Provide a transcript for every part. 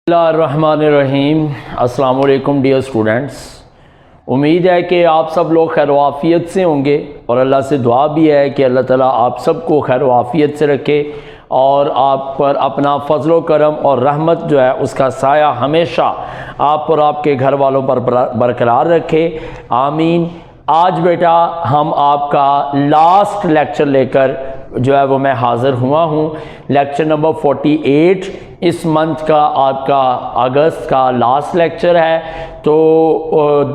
बिस्मिल्लाहिर्रहमानिर्रहीम। अस्सलाम वालेकुम डियर स्टूडेंट्स। उम्मीद है कि आप सब लोग खैर वाफ़ियत से होंगे और अल्लाह से दुआ भी है कि अल्लाह ताला आप सबको खैर वाफ़ियत से रखे और आप पर अपना फ़ज़्ल करम और रहमत जो है उसका साया हमेशा आप और आपके घर वालों पर बरकरार रखे, आमीन। आज बेटा हम आपका लास्ट लेक्चर लेकर जो है वो मैं हाज़िर हुआ हूँ। लेक्चर नंबर 48 इस मंथ का आपका अगस्त का लास्ट लेक्चर है। तो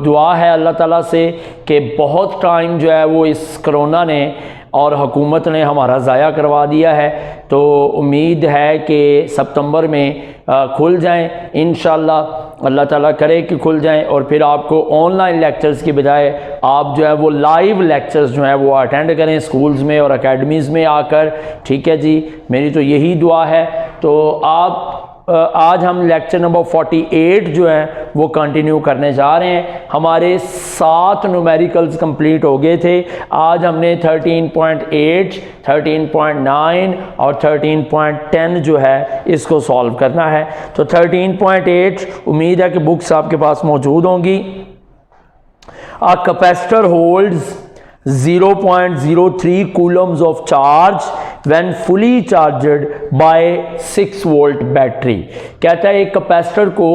दुआ है अल्लाह ताला से कि बहुत टाइम जो है वो इस कोरोना ने और हुकूमत ने हमारा ज़ाया करवा दिया है, तो उम्मीद है कि सितंबर में खुल जाएं इंशाअल्लाह। अल्लाह ताला करे कि खुल जाएं और फिर आपको ऑनलाइन लेक्चर्स की बजाय आप जो है वो लाइव लेक्चर्स जो है वो अटेंड करें स्कूल्स में और एकेडमीज़ में आकर। ठीक है जी, मेरी तो यही दुआ है। तो आप आज हम लेक्चर नंबर 48 जो है वो कंटिन्यू करने जा रहे हैं। हमारे 7 न्यूमेरिकल्स कंप्लीट हो गए थे। आज हमने 13.8, 13.9 और 13.10 जो है इसको सॉल्व करना है। तो 13.8 उम्मीद है कि बुक्स आपके पास मौजूद होंगी। A capacitor holds 0.03 coulombs of charge when fully charged by 6 volt battery. कहता है एक कैपेसिटर को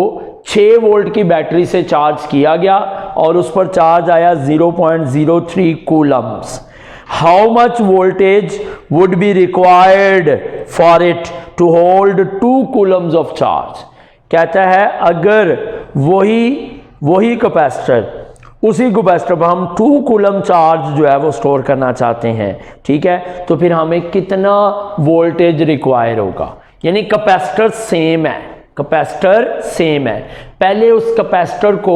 6 वोल्ट की बैटरी से चार्ज किया गया और उस पर चार्ज आया 0.03 coulombs. How much voltage would be required for it to hold 2 coulombs of charge. कहता है अगर वही कैपेसिटर उसी कैपेसिटर पर हम 2 कूलम चार्ज जो है वो स्टोर करना चाहते हैं, ठीक है, तो फिर हमें कितना वोल्टेज रिक्वायर होगा। यानी कैपेसिटर सेम है, कैपेसिटर सेम है। पहले उस कैपेसिटर को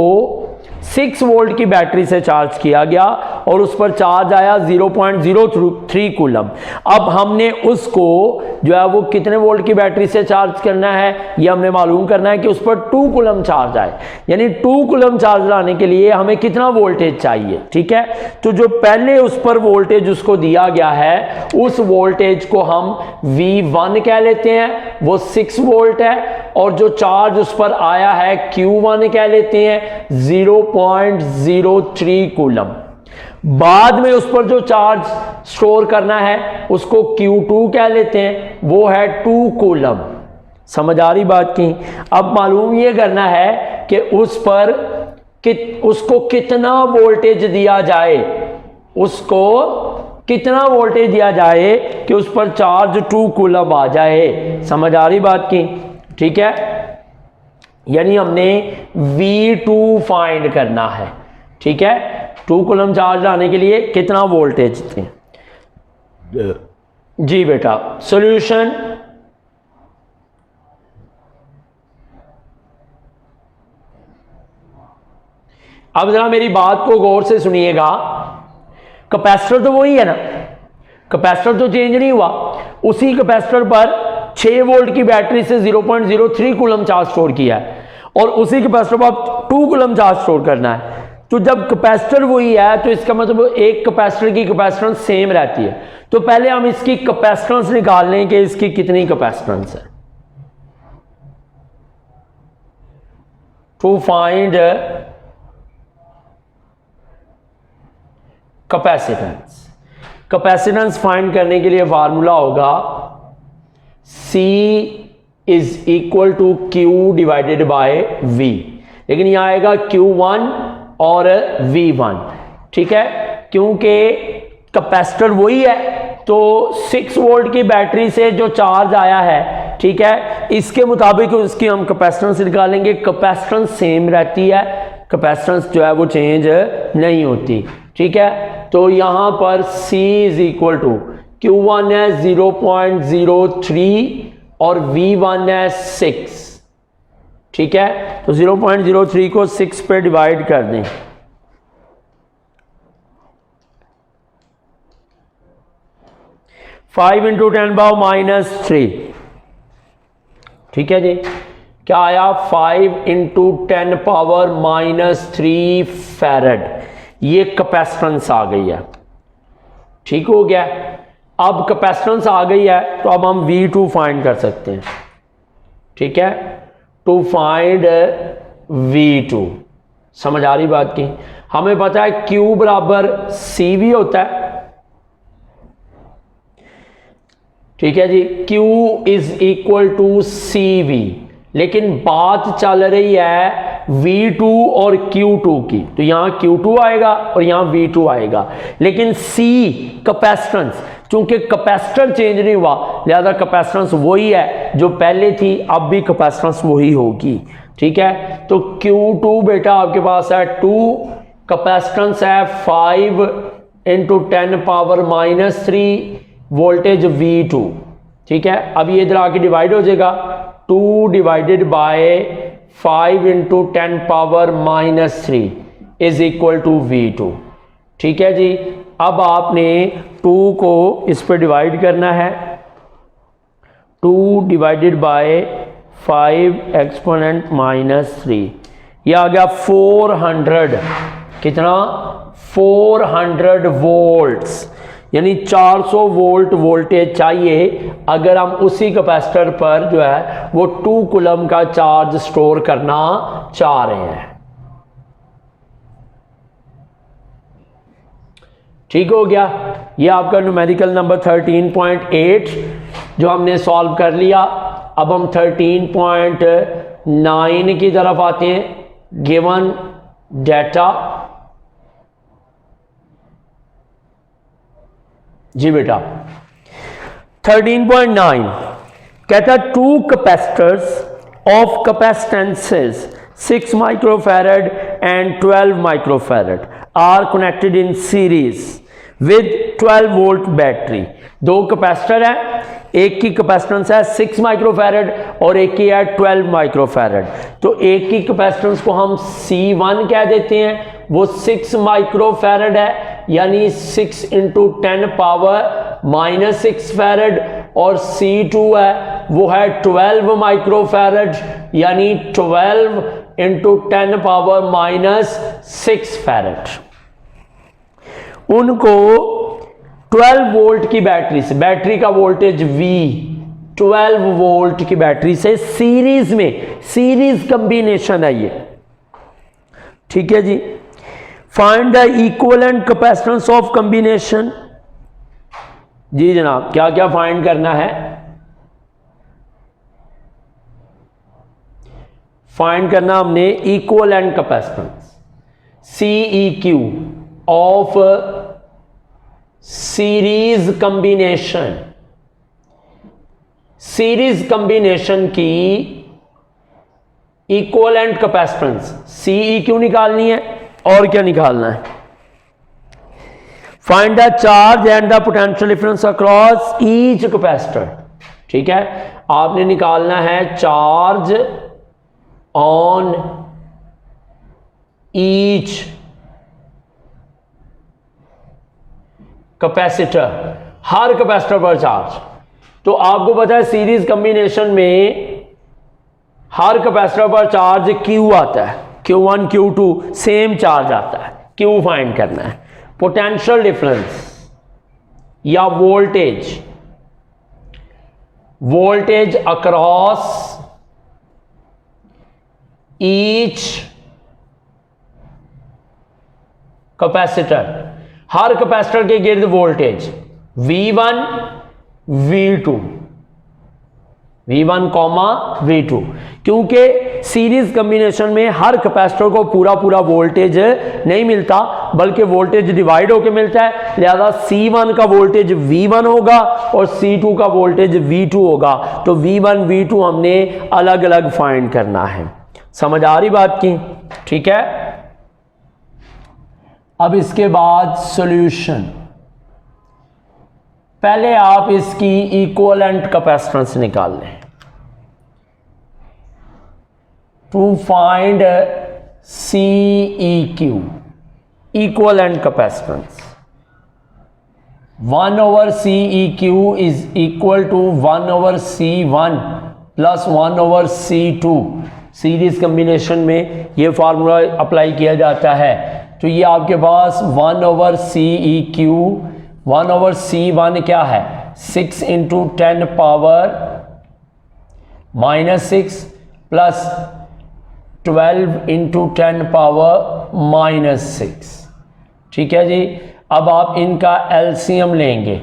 6 वोल्ट की बैटरी से चार्ज किया गया और उस पर चार्ज आया 0.03 कूलम। अब हमने उसको जो है वो कितने वोल्ट की बैटरी से चार्ज करना है, ये हमने मालूम करना है कि उस पर 2 कूलम चार्ज आए। यानी 2 कूलम चार्ज लाने के लिए हमें कितना वोल्टेज चाहिए, ठीक है। तो जो पहले उस पर वोल्टेज उसको दिया गया है उस वोल्टेज को हम V1 कह लेते हैं, वो 6 वोल्ट है। और जो चार्ज उस पर आया है Q1 कह लेते हैं 0.03 कूलम। बाद में उस पर जो चार्ज स्टोर करना है उसको Q2 कह लेते हैं, वो है 2 कूलम। समझ आ रही बात की। अब मालूम ये करना है कि उस पर उसको कितना वोल्टेज दिया जाए, उसको कितना वोल्टेज दिया जाए कि उस पर चार्ज 2 कूलम आ जाए। समझ आ रही बात की, ठीक है। यानी हमने V2 फाइंड करना है, ठीक है। 2 कूलम चार्ज लाने के लिए कितना वोल्टेज थे जी बेटा। सॉल्यूशन अब जरा मेरी बात को गौर से सुनिएगा। कैपेसिटर तो वही है ना, कैपेसिटर तो चेंज नहीं हुआ। उसी कैपेसिटर पर 6 वोल्ट की बैटरी से 0.03 कूलम चार्ज स्टोर किया है और उसी कैपेसिटर पर आप 2 कूलम चार्ज स्टोर करना है। तो जब कैपेसिटर वही है तो इसका मतलब एक कैपेसिटर की कैपेसिटेंस सेम रहती है। तो पहले हम इसकी कैपेसिटेंस निकाल लें कि इसकी कितनी कैपेसिटेंस है। टू फाइंड कैपेसिटेंस, कैपेसिटेंस फाइंड करने के लिए फार्मूला होगा C is equal to Q divided by V। लेकिन यहां आएगा Q1 और V1, ठीक है, क्योंकि कैपेसिटर वही है। तो 6 वोल्ट की बैटरी से जो चार्ज आया है, ठीक है, इसके मुताबिक उसकी हम कैपेसिटेंस निकालेंगे। कैपेसिटेंस सेम रहती है, कैपेसिटेंस जो है वो चेंज नहीं होती, ठीक है। तो यहां पर C is equal to Q1 है 0.03 और V1 है 6, ठीक है। तो 0.03 को 6 पे डिवाइड कर दें। फाइव इंटू 10⁻⁻3, ठीक है जी। क्या आया 5 इंटू 10⁻⁻3 फैरड। ये कैपेसिटेंस आ गई है, ठीक हो गया। अब कैपेसिटेंस आ गई है तो अब हम V2 फाइंड कर सकते हैं, ठीक है। To find V2। समझ आ रही बात की? हमें पता है Q बराबर CV होता है, ठीक है जी। Q is equal to CV, लेकिन बात चल रही है V2 और Q2 की, तो यहां Q2 आएगा और यहां V2 आएगा। लेकिन C कैपेसिटेंस, चूंकि कैपेसिटर चेंज नहीं हुआ लिहाजा कैपेसिटेंस वही है जो पहले थी, अब भी कैपेसिटेंस वही होगी, ठीक है। तो Q2 बेटा आपके पास है 2, कैपेसिटेंस है 5 इंटू 10 पावर -3, वोल्टेज V2, ठीक है। अब ये इधर आके डिवाइड हो जाएगा, 2 divided by 5 into 10 power -3 is equal to V2, ठीक है जी। अब आपने 2 को इस पर डिवाइड करना है, 2 डिवाइडेड बाय 5 एक्सपोनेंट -3, यह आ गया 400, कितना 400 वोल्ट्स, यानी 400 वोल्ट वोल्टेज चाहिए अगर हम उसी कैपेसिटर पर जो है वो 2 कूलम का चार्ज स्टोर करना चाह रहे हैं। ठीक हो गया, ये आपका न्यूमेरिकल नंबर 13.8 जो हमने सॉल्व कर लिया। अब हम 13.9 की तरफ आते हैं। गिवन डेटा, जी बेटा 13.9 कहता है 2 capacitors of capacitances 6 microfarad and 12 microfarad are connected in series with 12 volt battery. 2 capacitor है, एक की कैपेसिटेंस है 6 माइक्रोफैरड और एक की है 12 माइक्रोफैरड। तो एक की कैपेसिटेंस को हम C1 कह देते हैं, वो 6 माइक्रोफैरड है, यानी 6 इंटू 10 पावर -6 फैरड, और C2 है वो है 12 माइक्रोफैरड, यानी 12 इंटू 10 पावर -6 फैरड। उनको 12 वोल्ट की बैटरी से, बैटरी का वोल्टेज V 12 वोल्ट की बैटरी से सीरीज में, सीरीज कंबिनेशन है ये, ठीक है जी। Find the equivalent capacitance of combination. जी जनाब, क्या क्या फाइंड करना है? फाइंड करना हमने equivalent capacitance CEQ of series combination. Series combination की इक्विवेलेंट कैपेसिटेंस CEQ निकालनी है, और क्या निकालना है? Find the charge and the potential difference across each capacitor, ठीक है। आपने निकालना है चार्ज ऑन ईच कैपेसिटर, हर कैपेसिटर पर चार्ज। तो आपको पता है सीरीज कॉम्बिनेशन में हर कैपेसिटर पर चार्ज Q आता है, Q1 Q2 सेम चार्ज आता है, Q फाइंड करना है। पोटेंशियल डिफरेंस या voltage, voltage across each capacitor, हर कैपेसिटर के गिर्द voltage V1 V2, V1 V2, क्योंकि सीरीज कॉम्बिनेशन में हर कैपेसिटर को पूरा पूरा वोल्टेज नहीं मिलता, बल्कि वोल्टेज डिवाइड होकर मिलता है। लिहाजा C1 का वोल्टेज V1 होगा और C2 का वोल्टेज V2 होगा। तो V1 V2 हमने अलग अलग फाइंड करना है। समझ आ रही बात की? ठीक है। अब इसके बाद सॉल्यूशन। पहले आप इसकी इक्विवेलेंट कैपेसिटेंस निकाल लें। To find CEQ, equivalent capacitance, 1/CEQ is equal to 1/C1 plus 1/C2। Series combination में ये फार्मूला अप्लाई किया जाता है। तो ये आपके पास 1/CEQ, 1/C1 क्या है 6 into 10 power -6 plus 12 into 10 power minus 6। ठीक है जी। अब आप इनका एलसीएम लेंगे।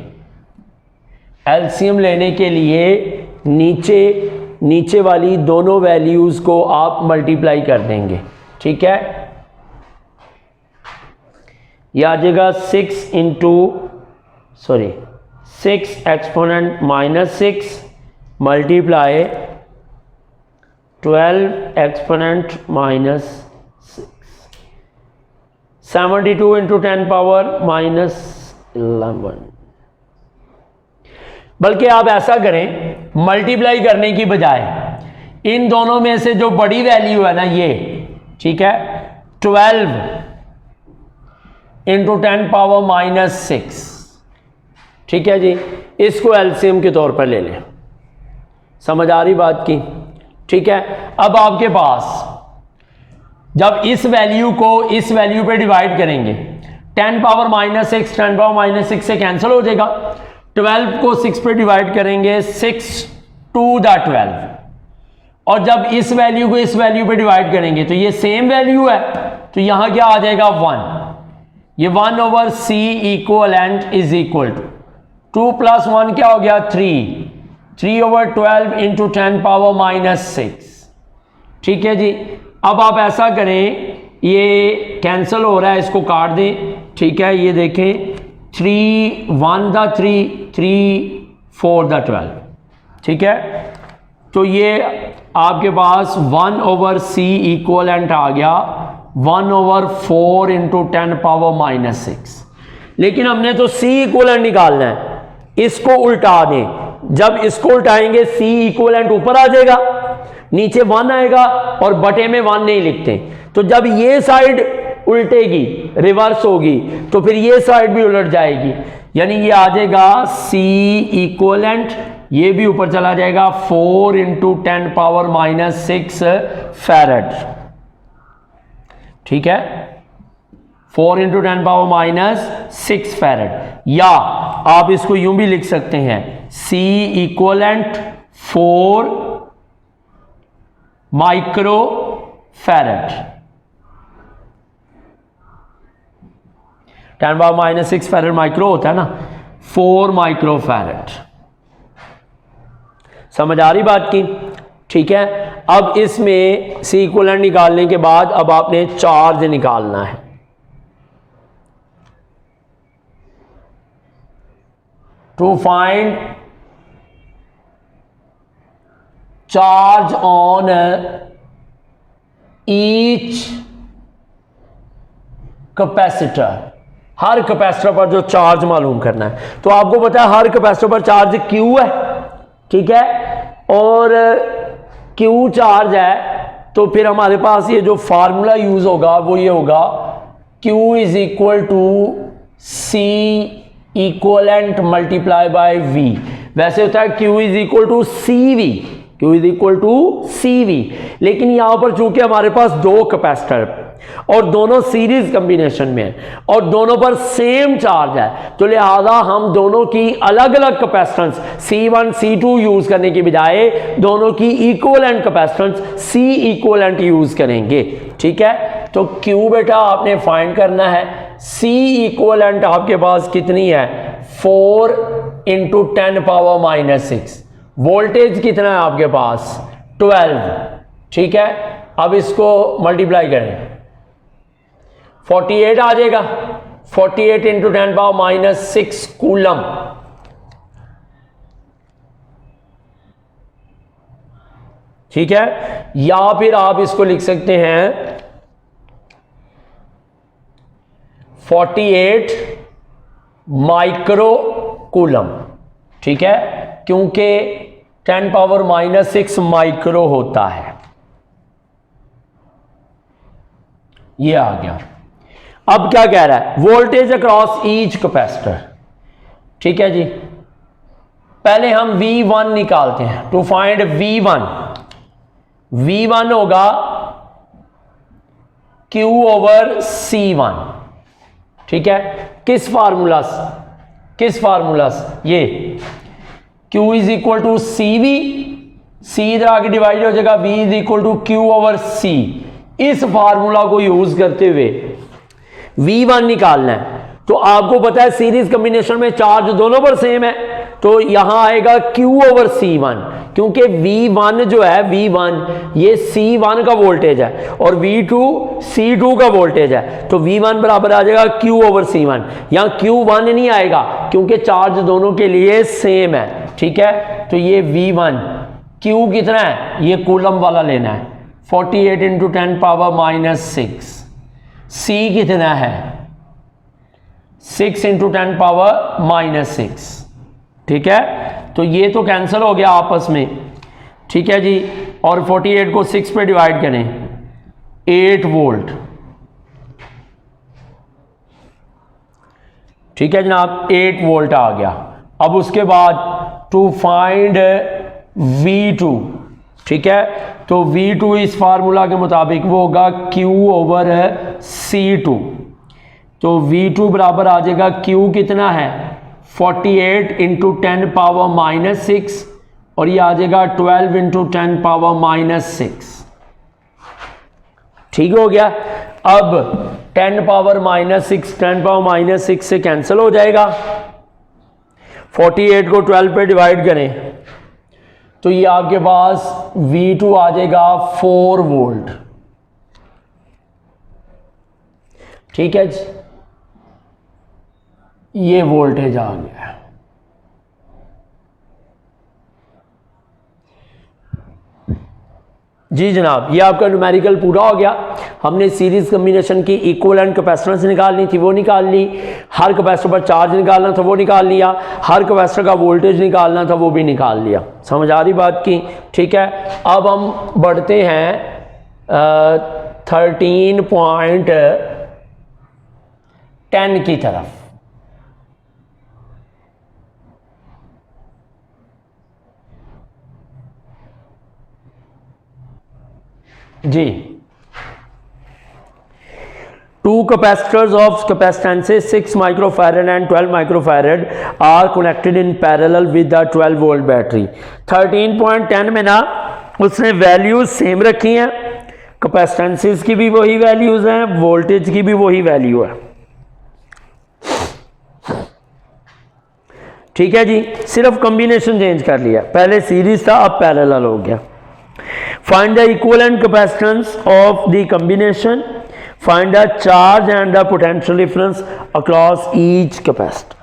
एलसीएम लेने के लिए नीचे वाली दोनों वैल्यूज़ को आप मल्टीप्लाई कर देंगे। ठीक है, यह आ जाएगा 6 exponent minus 6 multiply 12 exponent minus 6, 72 into 10 power minus 11। बल्कि आप ऐसा करें, मल्टीप्लाई करने की बजाय इन दोनों में से जो बड़ी वैल्यू है ना ये, ठीक है, 12 इंटू 10 पावर माइनस 6, ठीक है जी, इसको एलसीएम के तौर पर ले लें। समझ आ रही बात की? ठीक है। अब आपके पास जब इस वैल्यू को इस वैल्यू पे डिवाइड करेंगे, 10 पावर माइनस 6 10 पावर माइनस 6 से कैंसिल हो जाएगा। 12 को 6 पे डिवाइड करेंगे, 6 टू द 12, और जब इस वैल्यू को इस वैल्यू पे डिवाइड करेंगे तो ये सेम वैल्यू है, तो यहां क्या आ जाएगा 1। ये 1 over C equivalent is equal to 2 plus 1 क्या हो गया 3 ओवर 12 इंटू 10 पावर माइनस 6। ठीक है जी। अब आप ऐसा करें, ये कैंसिल हो रहा है, इसको काट दें। ठीक है, ये देखें 3 1 द 3 4 द 12। ठीक है, तो ये आपके पास 1 ओवर सी इक्वलेंट आ गया 1 ओवर 4 इंटू 10 पावर माइनस 6। लेकिन हमने तो सी इक्वलेंट निकालना है, इसको उल्टा दें। जब इसको उल्टाएंगे सी इक्वलेंट ऊपर आ जाएगा, नीचे 1 आएगा, और बटे में 1 नहीं लिखते। तो जब ये साइड उल्टेगी, रिवर्स होगी, तो फिर ये साइड भी उलट जाएगी, यानी ये आ जाएगा सी इक्वलेंट, ये भी ऊपर चला जाएगा 4 इंटू 10 पावर माइनस 6 फैरेड। ठीक है, 4 इंटू 10 पावर माइनस 6 फैरेड। या आप इसको यूं भी लिख सकते हैं, C equivalent 4 micro farad. 10 power minus 6 farad micro होता है ना, 4 माइक्रो फैरेड। समझ आ रही बात की? ठीक है। अब इसमें सी इक्वलेंट निकालने के बाद अब आपने चार्ज निकालना है। To find charge on each capacitor, हर कैपेसिटर पर जो चार्ज मालूम करना है। तो आपको पता है हर कैपेसिटर पर चार्ज Q है, ठीक है, और Q चार्ज है, तो फिर हमारे पास ये जो फार्मूला यूज होगा वो ये होगा, Q is equal to C equivalent multiply by V। वैसे होता है Q is equal to CV, Q is equal to CV, लेकिन यहां पर चूंकि हमारे पास दो कैपेसिटर और दोनों सीरीज कॉम्बिनेशन में है और दोनों पर सेम चार्ज है, तो लिहाजा हम दोनों की अलग अलग कैपेसिटेंस C1 C2 यूज करने की बजाय दोनों की equivalent capacitance C equivalent use करेंगे। ठीक है, तो Q बेटा आपने फाइंड करना है, C इक्वलेंट आपके पास कितनी है 4 इंटू 10 पावर माइनस 6। वोल्टेज कितना है आपके पास 12। ठीक है, अब इसको मल्टीप्लाई करें, 48 आ जाएगा, 48 इंटू 10 पावर माइनस 6 कूलम। ठीक है, या फिर आप इसको लिख सकते हैं 48 माइक्रो कूलम। ठीक है, क्योंकि 10 पावर माइनस 6 माइक्रो होता है। ये आ गया। अब क्या कह रहा है, वोल्टेज अक्रॉस ईच कैपेसिटर। ठीक है जी, पहले हम V1 निकालते हैं। टू फाइंड V1, V1 होगा Q ओवर C1। ठीक है, किस फार्मूला से, ये Q is equal to CV C इधर आके डिवाइड हो जाएगा, V is equal to Q over C. इस फार्मूला को यूज करते हुए V1 निकालना है। तो आपको पता है सीरीज कॉम्बिनेशन में चार्ज दोनों पर सेम है, तो यहां आएगा Q ओवर C1, क्योंकि V1 जो है V1 ये C1 का वोल्टेज है और V2 C2 का वोल्टेज है, तो V1 बराबर आ जाएगा Q ओवर C1। यहां Q1 नहीं आएगा क्योंकि चार्ज दोनों के लिए सेम है, ठीक है। तो ये V1, Q कितना है, ये कूलम वाला लेना है, 48 इंटू 10 पावर -6। C कितना है, 6 इंटू 10 पावर -6, ठीक है। तो ये तो कैंसिल हो गया आपस में, ठीक है जी। और 48 को 6 पे डिवाइड करें, 8 वोल्ट, ठीक है जनाब, 8 वोल्ट आ गया। अब उसके बाद टू फाइंड V2, ठीक है, तो V2 इस फार्मूला के मुताबिक वो होगा Q ओवर C2। तो V2 बराबर आ जाएगा, Q कितना है 48 इंटू 10 पावर -6 और ये आ जाएगा 12 इंटू 10 पावर -6, ठीक हो गया। अब 10 पावर -6 10 पावर -6 से कैंसिल हो जाएगा, 48 को 12 पे डिवाइड करें तो ये आपके पास V2 आ जाएगा 4 वोल्ट, ठीक है जी। ये वोल्टेज आ गया। जी जनाब, ये आपका न्यूमेरिकल पूरा हो गया। हमने सीरीज कॉम्बिनेशन की इक्विवेलेंट कैपेसिटेंस निकालनी थी, वो निकाल ली। हर कैपेसिटर पर चार्ज निकालना था, वो निकाल लिया। हर कैपेसिटर का वोल्टेज निकालना था, वो भी निकाल लिया। समझ आ रही बात की, ठीक है। अब हम बढ़ते हैं 13.10 की तरफ। जी, 2 capacitors of capacitances 6 microfarad and 12 microfarad are connected in parallel with the 12 volt battery। 13.10 में ना उसने वैल्यूज सेम रखी हैं, कैपेसिटेंसेस की भी वही वैल्यूज हैं, वोल्टेज की भी वही वैल्यू है, ठीक है जी। सिर्फ कॉम्बिनेशन चेंज कर लिया, पहले सीरीज था अब पैरेलल हो गया। Find the equivalent capacitance of the combination. Find the charge and the potential difference across each capacitor.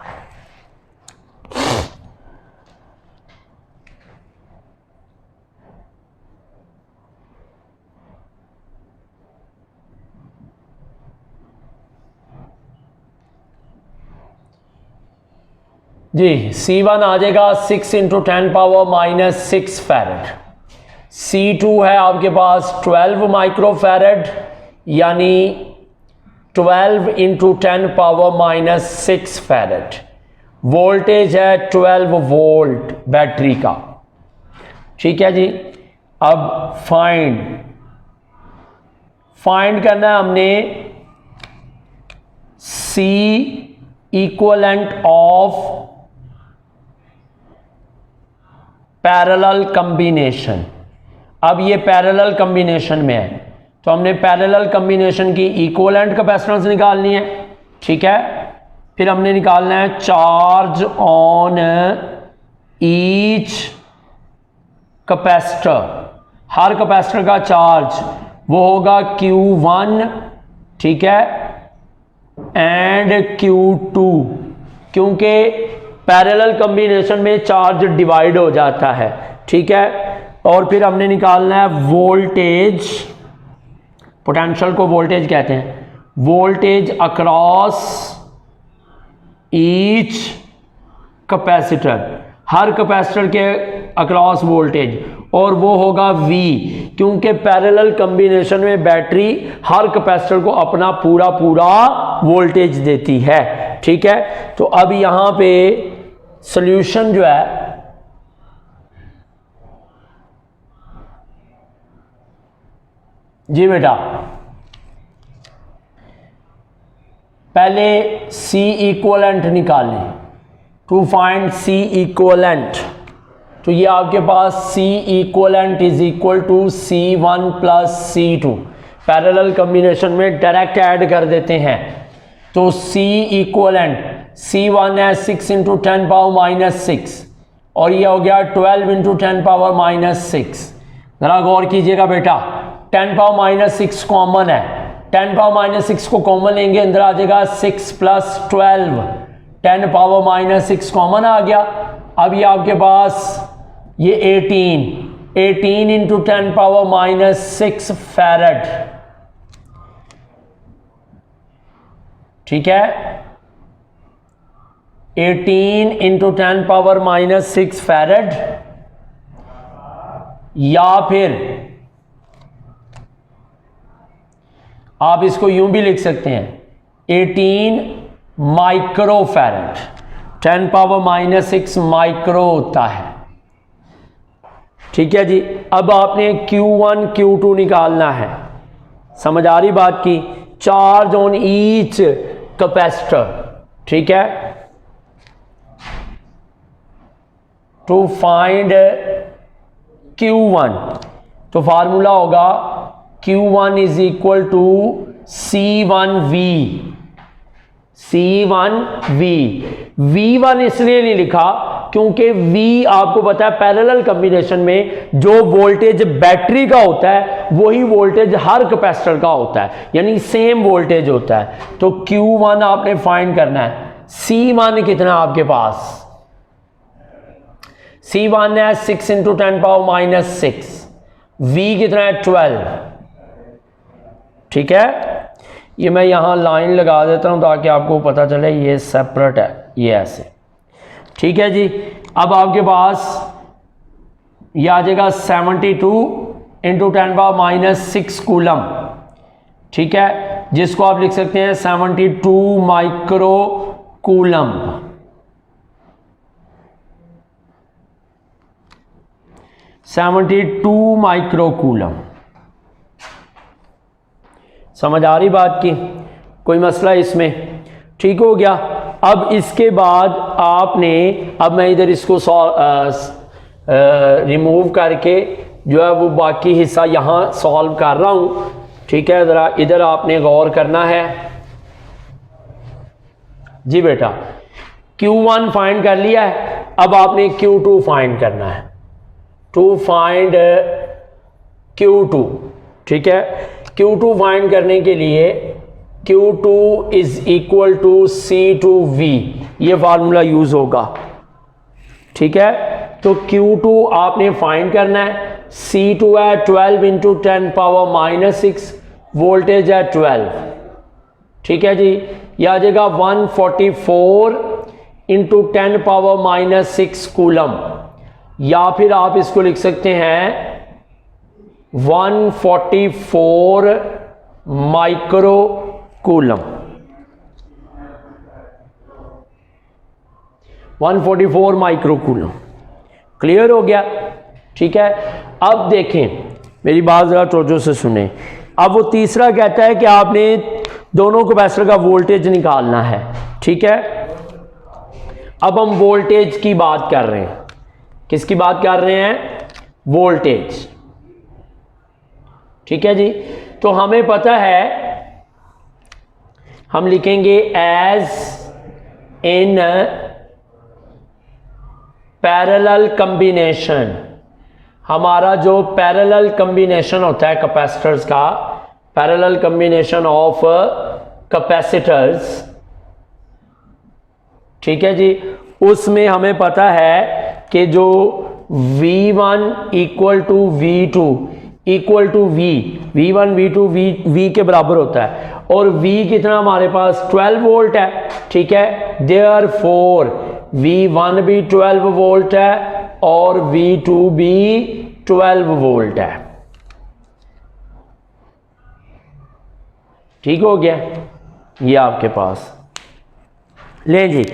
Ji, C1 आ जाएगा 6 इंटू 10 पावर -6 फैरेड। C2 है आपके पास 12 माइक्रोफैरेड, यानी 12 इंटू 10 पावर -6 फैरेड। वोल्टेज है 12 वोल्ट बैटरी का, ठीक है जी। अब फाइंड करना है हमने C equivalent of parallel combination. अब ये पैरेलल कॉम्बिनेशन में है तो हमने पैरेलल कॉम्बिनेशन की इक्विवेलेंट कैपेसिटेंस निकालनी है, ठीक है। फिर हमने निकालना है चार्ज ऑन ईच कैपेसिटर। हर कैपेसिटर का चार्ज वो होगा Q1, ठीक है, एंड Q2, क्योंकि पैरेलल कॉम्बिनेशन में चार्ज डिवाइड हो जाता है, ठीक है। और फिर हमने निकालना है वोल्टेज, पोटेंशियल को वोल्टेज कहते हैं, वोल्टेज अक्रॉस ईच कैपेसिटर, हर कैपेसिटर के अक्रॉस वोल्टेज, और वो होगा V, क्योंकि पैरेलल कॉम्बिनेशन में बैटरी हर कैपेसिटर को अपना पूरा वोल्टेज देती है, ठीक है। तो अब यहां पे सॉल्यूशन जो है जी बेटा, पहले C इक्विवेलेंट निकालें। टू फाइंड C इक्विवेलेंट, तो ये आपके पास C equivalent is equal to C1 plus C2। Parallel combination में डायरेक्ट ऐड कर देते हैं। तो C इक्वलेंट C1 है 6 इंटू 10 पावर माइनस 6 और ये हो गया 12 इंटू 10 पावर माइनस 6। जरा गौर कीजिएगा बेटा, 10 पावर माइनस 6 कॉमन है, 10 पावर माइनस 6 को कॉमन लेंगे, अंदर आ जाएगा 6 प्लस 12, 10 पावर माइनस 6 कॉमन आ गया। अब ये आपके पास ये 18 इंटू 10 पावर माइनस 6 फैरेड, ठीक है, 18 इंटू 10 पावर माइनस 6 फैरेड, या फिर आप इसको यूं भी लिख सकते हैं 18 micro farad, 10 power minus 6 micro होता है, ठीक है जी। अब आपने Q1 Q2 निकालना है, समझ आ रही बात की, चार्ज ऑन ईच कैपेसिटर, ठीक है। टू फाइंड Q1 तो फार्मूला होगा Q1 is equal to C1V। V1 इसलिए नहीं लिखा क्योंकि V आपको पता है पैरेलल कॉम्बिनेशन में जो वोल्टेज बैटरी का होता है वही वोल्टेज हर कैपेसिटर का होता है, यानी सेम वोल्टेज होता है। तो Q1 आपने फाइंड करना है। C1 कितना आपके पास, C1 है 6 इंटू 10 पावर माइनस 6, V कितना है 12, ठीक है। ये मैं यहां लाइन लगा देता हूं ताकि आपको पता चले ये सेपरेट है, ये ऐसे, ठीक है जी। अब आपके पास ये आ जाएगा 72 इंटू 10 पावर माइनस 6 कूलम, ठीक है, जिसको आप लिख सकते हैं 72 माइक्रो कूलम। माइक्रो कूलम, समझ आ रही बात की, कोई मसला इसमें, ठीक हो गया। अब इसके बाद आपने, अब मैं इधर इसको रिमूव करके जो है वो बाकी हिस्सा यहाँ सॉल्व कर रहा हूँ, ठीक है। ज़रा इधर आपने गौर करना है जी बेटा। Q1 फाइंड कर लिया है, अब आपने Q2 फाइंड करना है। टू फाइंड Q2, ठीक है। Q2 फाइंड करने के लिए Q2 is equal to C2V, ये फार्मूला यूज होगा, ठीक है। तो Q2 आपने फाइंड करना है, C2 है 12 इंटू 10 पावर माइनस 6, वोल्टेज है 12, ठीक है जी। यह आ जाएगा 144 इंटू 10 पावर माइनस 6 कूलम, या फिर आप इसको लिख सकते हैं 144 micro coulomb, 144 micro coulomb, clear हो गया, ठीक है। अब देखें, मेरी बात जरा तवज्जो से सुने। अब वो तीसरा कहता है कि आपने दोनों कैपेसिटर का वोल्टेज निकालना है, ठीक है। अब हम वोल्टेज की बात कर रहे हैं, किसकी बात कर रहे हैं, वोल्टेज, ठीक है जी। तो हमें पता है, हम लिखेंगे एज इन पैरेलल कॉम्बिनेशन। हमारा जो पैरेलल कॉम्बिनेशन होता है कैपेसिटर्स का, पैरेलल कॉम्बिनेशन ऑफ कैपेसिटर्स, ठीक है जी, उसमें हमें पता है कि जो V1 equal to V2 equal to V1 V2 V के बराबर होता है, और V कितना हमारे पास 12 वोल्ट है, ठीक है। देयरफॉर V1 भी 12 वोल्ट है और V2 भी 12 वोल्ट है, ठीक हो गया। ये आपके पास ले जी,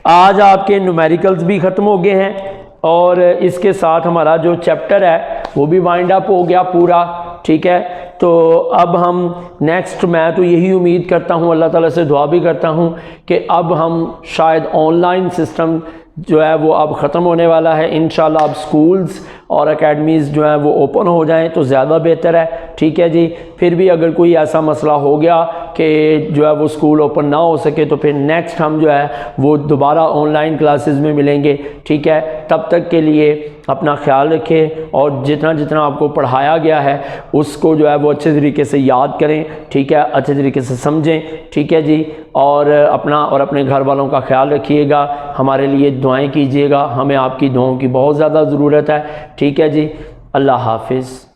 आज आपके न्यूमेरिकल्स भी ख़त्म हो गए हैं और इसके साथ हमारा जो चैप्टर है वो भी वाइंड अप हो गया पूरा, ठीक है। तो अब हम नेक्स्ट, मैं तो यही उम्मीद करता हूँ, अल्लाह ताला से दुआ भी करता हूँ कि अब हम शायद ऑनलाइन सिस्टम जो है वो अब ख़त्म होने वाला है। इंशाल्लाह अब स्कूल्स और एकेडमीज़ जो हैं वो ओपन हो जाएं तो ज़्यादा बेहतर है। ठीक है जी, फिर भी अगर कोई ऐसा मसला हो गया कि जो है वो स्कूल ओपन ना हो सके तो फिर नेक्स्ट हम जो है वो दोबारा ऑनलाइन क्लासेस में मिलेंगे। ठीक है, तब तक के लिए अपना ख्याल रखें और जितना जितना आपको पढ़ाया गया है उसको जो है वो अच्छे तरीके से याद करें। ठीक है, अच्छे तरीके से समझें। ठीक है जी, और अपना और अपने घर वालों का ख्याल रखिएगा, हमारे लिए दुआएं कीजिएगा, हमें आपकी दुआओं की बहुत ज़्यादा ज़रूरत है। ठीक है जी, अल्लाह हाफिज़।